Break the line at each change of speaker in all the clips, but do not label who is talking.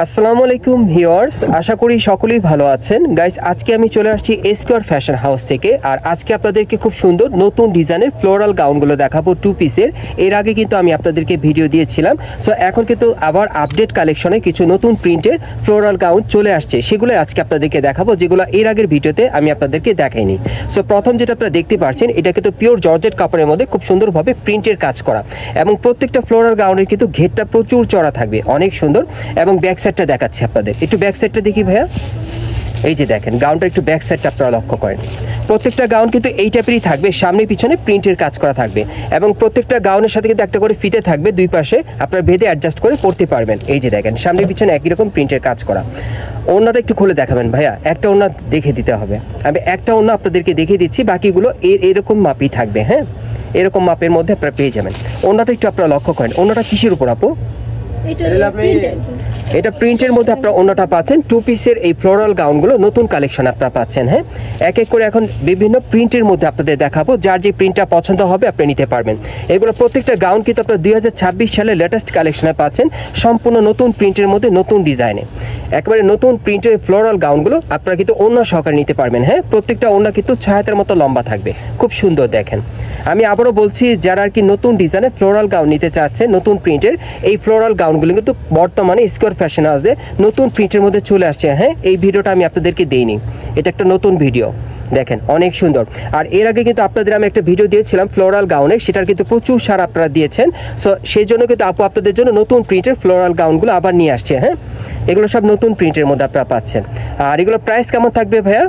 আসসালামু আলাইকুম ভিউয়ার্স, আশা করি সকলেই ভালো আছেন। গাইস, আজকে আমি চলে আসছি স্কয়ার ফ্যাশন হাউস থেকে। আর আজকে আপনাদেরকে খুব সুন্দর নতুন ডিজাইনের ফ্লোরাল গাউনগুলো দেখাবো 2 পিসের। এর আগে কিন্তু আমি আপনাদেরকে ভিডিও দিয়েছিলাম। সো এখন কিন্তু আবার আপডেট কালেকশনে কিছু নতুন প্রিন্টের ফ্লোরাল গাউন চলে আসছে, সেগুলো আজকে আপনাদেরকে দেখাবো, যেগুলো এর আগের ভিডিওতে আমি আপনাদেরকে দেখাইনি। সো প্রথম যেটা আপনারা দেখতে পাচ্ছেন, এটা কিন্তু পিওর জর্জেট কাপড়ের মধ্যে খুব সুন্দরভাবে প্রিন্টের কাজ করা, এবং প্রত্যেকটা ফ্লোরাল গাউনের কিন্তু ঘেরটা প্রচুর চড়া থাকবে, অনেক সুন্দর। এবং ব্যাক সাইডটা দেখাচ্ছি আপনাদের, একটু ব্যাক সাইডটা দেখি ভাইয়া। এই যে দেখেন গাউনটা, একটু ব্যাক সাইডটা আপনারা লক্ষ্য করেন। প্রত্যেকটা গাউন কিন্তু এই টাইপেরই থাকবে, সামনে পিছনে প্রিন্টের কাজ করা থাকবে, এবং প্রত্যেকটা গাউনের সাথে কিন্তু একটা করে ফিতে থাকবে, দুই পাশে আপনারা বেঁধে অ্যাডজাস্ট করে পরতে পারবেন। এই যে দেখেন সামনে পিছনে একই রকম প্রিন্টের কাজ করা। ওড়নাটা একটু খুলে দেখাবেন ভাইয়া, একটা ওড়না দেখে দিতে হবে। আমি একটা ওড়না আপনাদেরকে দেখিয়ে দিচ্ছি, বাকিগুলো এরকম মাপই থাকবে। হ্যাঁ, এরকম মাপের মধ্যে আপনারা পেয়ে যাবেন। ওড়নাটা একটু আপনারা লক্ষ্য করেন, ওড়নাটা কিসের উপর আপু? এটা প্রিন্টের মধ্যে আপনারা ওড়নাটা পাচ্ছেন। 2 পিসের এই ফ্লোরাল গাউনগুলো নতুন কালেকশন আপনারা পাচ্ছেন। হ্যাঁ, এক এক করে এখন বিভিন্ন প্রিন্টের মধ্যে আপনাদের দেখাবো, যার যে প্রিন্টটা পছন্দ হবে আপনি নিতে পারবেন। এগুলো প্রত্যেকটা গাউন কিন্তু আপনারা 2026 সালে লেটেস্ট কালেকশনে পাচ্ছেন, সম্পূর্ণ নতুন প্রিন্টের মধ্যে নতুন ডিজাইনে। একেবারে নতুন প্রিন্টের ফ্লোরাল গাউনগুলো আপনারা কিন্তু ওড়না সহকারে নিতে পারবেন। হ্যাঁ, প্রত্যেকটা ওড়না কিন্তু 6 হাতের মতো লম্বা থাকবে, খুব সুন্দর। দেখেন আমি আবারও বলছি, যারা আর কি নতুন ডিজাইনে ফ্লোরাল গাউন নিতে চাচ্ছেন, নতুন প্রিন্টের এই ফ্লোরাল গাউনগুলো কিন্তু বর্তমানে স্কয়ার ফ্যাশন হাউসে নতুন প্রিন্টের মধ্যে চলে আসছে। হ্যাঁ, এই ভিডিওটা আমি আপনাদেরকে দেইনি, এটা একটা নতুন ভিডিও। দেখেন অনেক সুন্দর। আর এর আগে কিন্তু আপনাদের আমি একটা ভিডিও দিয়েছিলাম ফ্লোরাল গাউনের, সেটার কিন্তু প্রচুর সারা আপনারা দিয়েছেন। সো সেই জন্য কিন্তু আপু আপনাদের জন্য নতুন প্রিন্টের ফ্লোরাল গাউনগুলো আবার নিয়ে আসছে। হ্যাঁ, এগুলো সব নতুন প্রিন্টের মধ্যে আপনারা পাচ্ছেন। আর এগুলো প্রাইস কেমন থাকবে ভাইয়া?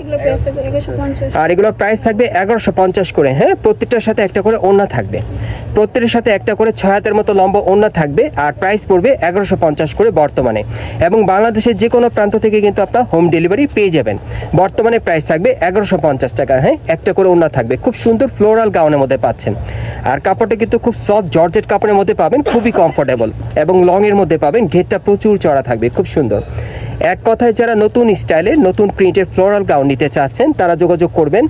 আর এগুলো প্রাইস থাকবে 1150 করে। হ্যাঁ, প্রত্যেকটার সাথে একটা করে ওড়না থাকবে, প্রত্যেকের সাথে একটা করে 6 হাতের মতো লম্বা ওড়না থাকবে। আর প্রাইস পড়বে 1150 করে বর্তমানে, এবং বাংলাদেশের যে কোনো প্রান্ত থেকে কিন্তু আপনারা হোম ডেলিভারি পেয়ে যাবেন। বর্তমানে প্রাইস থাকবে 1150 টাকা। হ্যাঁ, একটা করে ওড়না থাকবে, খুব সুন্দর ফ্লোরাল গাউনের মধ্যে পাচ্ছেন। আর কাপড়টা কিন্তু খুব সফট জর্জেট কাপড়ের মধ্যে পাবেন, খুবই কমফোর্টেবল, এবং লং এর মধ্যে পাবেন, ঘেরটা প্রচুর চড়া থাকবে, খুব সুন্দর। এক কথায় যারা নতুন স্টাইলের নতুন প্রিন্টের ফ্লোরাল গাউন নিতে চাচ্ছেন তারা যোগাযোগ করবেন।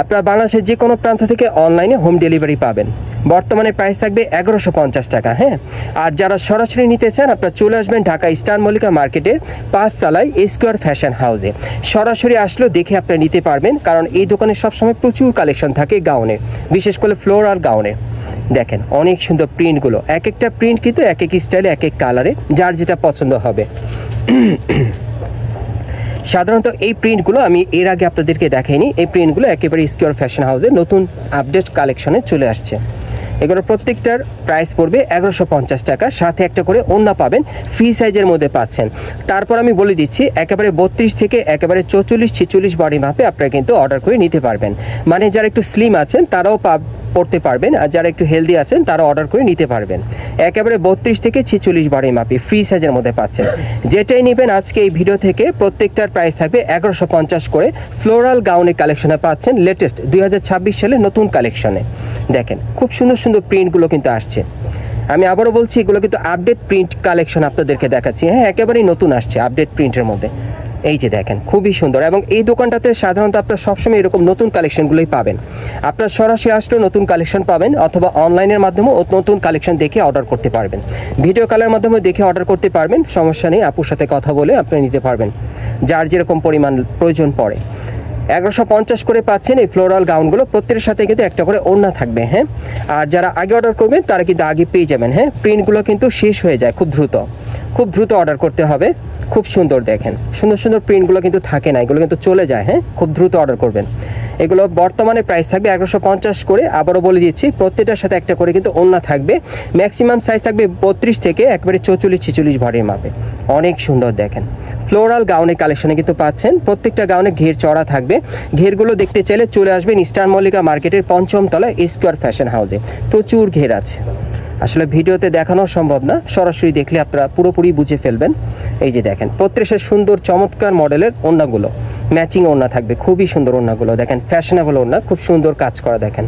আপনারা বাংলাদেশের যে কোনো প্রান্ত থেকে অনলাইনে হোম ডেলিভারি পাবেন। বর্তমানে প্রাইস থাকবে 1150 টাকা। হ্যাঁ, আর যারা সরাসরি নিতে চান আপনারা চলে আসবেন ঢাকা স্টার মল্লিকা মার্কেটের 5 তলায় স্কয়ার ফ্যাশন হাউসে। সরাসরি আসলেও দেখে আপনারা নিতে পারবেন, কারণ এই দোকানে সবসময় প্রচুর কালেকশন থাকে গাউনের, বিশেষ করে ফ্লোরাল গাউনের। দেখেন অনেক সুন্দর প্রিন্টগুলো, এক একটা প্রিন্ট কিন্তু এক এক স্টাইলে এক এক কালারে, যার যেটা পছন্দ হবে। সাধারণত এই প্রিন্টগুলো আমি এর আগে আপনাদেরকে দেখাইনি, এই প্রিন্টগুলো একেবারে স্কয়ার ফ্যাশন হাউসে নতুন আপডেট কালেকশনে চলে আসছে। এগুলো প্রত্যেকটার প্রাইস পড়বে 1150 টাকা, সাথে একটা করে ওড়না পাবেন, ফ্রি সাইজের মধ্যে পাচ্ছেন। তারপর আমি বলে দিচ্ছি, একেবারে 32 থেকে একেবারে 44-46 বডি মাপে আপনারা কিন্তু অর্ডার করে নিতে পারবেন। মানে যারা একটু স্লিম আছেন তারাও পড়তে পারবেন, আর যারা একটু হেলদি আছেন তারা অর্ডার করে নিতে পারবেন। একেবারে 32 থেকে 46 বডি মাপে ফ্রি সাইজের মধ্যে পাচ্ছেন। যেটাই নেবেন আজকে এই ভিডিও থেকে প্রত্যেকটার প্রাইস থাকবে 1150 করে। ফ্লোরাল গাউনের কালেকশনে পাচ্ছেন লেটেস্ট 2026 সালের নতুন কালেকশনে। দেখেন খুব সুন্দর সুন্দর প্রিন্টগুলো কিন্তু আসছে। আমি আবারও বলছি, এগুলো কিন্তু আপডেট প্রিন্ট কালেকশন আপনাদেরকে দেখাচ্ছি। হ্যাঁ, একেবারেই নতুন আসছে আপডেট প্রিন্টের মধ্যে। এই যে দেখেন খুবই সুন্দর, এবং এই দোকানটাতে সাধারণত আপনারা সবসময় এরকম নতুন কালেকশনগুলোই পাবেন। আপনারা সরাসরি আসলেও নতুন কালেকশন পাবেন, অথবা অনলাইনের মাধ্যমে নতুন কালেকশন দেখে অর্ডার করতে পারবেন। ভিডিও কলের মাধ্যমে দেখে অর্ডার করতে পারবেন, সমস্যা নেই। আপুর সাথে কথা বলে আপনারা নিতে পারবেন, যার যেরকম পরিমাণ প্রয়োজন পড়ে। 1150 করে পাচ্ছেন এই ফ্লোরাল গাউনগুলো, প্রত্যেকের সাথে কিন্তু একটা করে ওড়না থাকবে। হ্যাঁ, আর যারা আগে অর্ডার করবেন তারা কিন্তু আগে পেয়ে যাবেন। হ্যাঁ, প্রিন্টগুলো কিন্তু শেষ হয়ে যায় খুব দ্রুত, খুব দ্রুত অর্ডার করতে হবে। খুব সুন্দর দেখেন, সুন্দর সুন্দর প্রিন্টগুলো কিন্তু থাকে না, এগুলো কিন্তু চলে যায়। হ্যাঁ, খুব দ্রুত অর্ডার করবেন। এগুলো বর্তমানে প্রাইস থাকবে 1150 করে। আবারও বলে দিচ্ছি, প্রত্যেকটার সাথে একটা করে কিন্তু ওড়না থাকবে। ম্যাক্সিমাম সাইজ থাকবে 32 থেকে একবারে 44-46 বডির মাপে। অনেক সুন্দর দেখেন ফ্লোরাল গাউনের কালেকশনে কিন্তু পাচ্ছেন। প্রত্যেকটা গাউনে ঘের চড়া থাকবে। ঘেরগুলো দেখতে চাইলে চলে আসবেন স্টার মল্লিকা মার্কেটের 5ম তলায় স্কয়ার ফ্যাশন হাউসে। প্রচুর ঘের আছে, আসলে ভিডিওতে দেখানো সম্ভব না, সরাসরি দেখলে আপনারা পুরোপুরি বুঝে ফেলবেন। এই যে দেখেন প্রত্যেকের সুন্দর চমৎকার মডেলের ওড়নাগুলো, ম্যাচিং ওড়না থাকবে, খুবই সুন্দর ওড়নাগুলো। দেখেন ফ্যাশনেবল ওড়না, খুব সুন্দর কাজ করা। দেখেন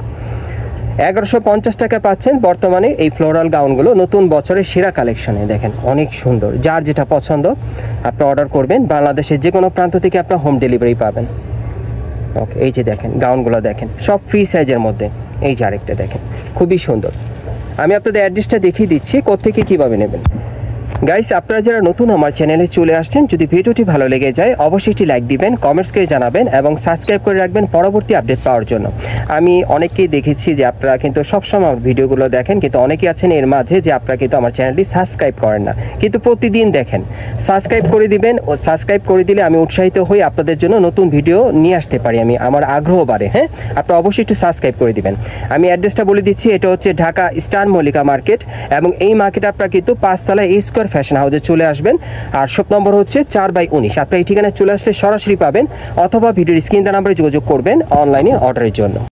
1150 টাকা পাচ্ছেন বর্তমানে এই ফ্লোরাল গাউনগুলো নতুন বছরের সেরা কালেকশনে। দেখেন অনেক সুন্দর, যার যেটা পছন্দ আপনি অর্ডার করবেন। বাংলাদেশের যে কোনো প্রান্ত থেকে আপনার হোম ডেলিভারি পাবেন। ওকে, এই যে দেখেন গাউনগুলো দেখেন সব ফ্রি সাইজের মধ্যে। এই যে আরেকটা দেখেন খুবই সুন্দর। আমি আপনাদের অ্যাড্রেসটা দেখিয়ে দিচ্ছি কোত্থেকে কীভাবে নেবেন। গাইস, আপনারা যারা নতুন আমার চ্যানেলে চলে আসছেন, যদি ভিডিওটি ভালো লেগে যায় অবশ্যই একটি লাইক দিবেন, কমেন্টস করে জানাবেন এবং সাবস্ক্রাইব করে রাখবেন পরবর্তী আপডেট পাওয়ার জন্য। আমি অনেককেই দেখেছি যে আপনারা কিন্তু সবসময় আমার ভিডিওগুলো দেখেন, কিন্তু অনেকেই আছেন এর মাঝে যে আপনারা কিন্তু আমার চ্যানেলটি সাবস্ক্রাইব করেন না, কিন্তু প্রতিদিন দেখেন। সাবস্ক্রাইব করে দিবেন, ও সাবস্ক্রাইব করে দিলে আমি উৎসাহিত হই আপনাদের জন্য নতুন ভিডিও নিয়ে আসতে পারি, আমার আগ্রহ বাড়ে। হ্যাঁ, আপনারা অবশ্যই একটু সাবস্ক্রাইব করে দিবেন। আমি অ্যাড্রেসটা বলে দিচ্ছি, এটা হচ্ছে ঢাকা স্টার মল্লিকা মার্কেট এবং এই মার্কেট আপনারা কিন্তু 5 তলায় এ স্কয়ার ফ্যাশন হাউসে চলে আসবেন। আর শপ নম্বর হচ্ছে 4/19। আপনারা এই ঠিকানায় চলে আসলে সরাসরি পাবেন, অথবা ভিডিওর স্ক্রিন নাম্বারে যোগাযোগ করবেন অনলাইনে অর্ডারের জন্য।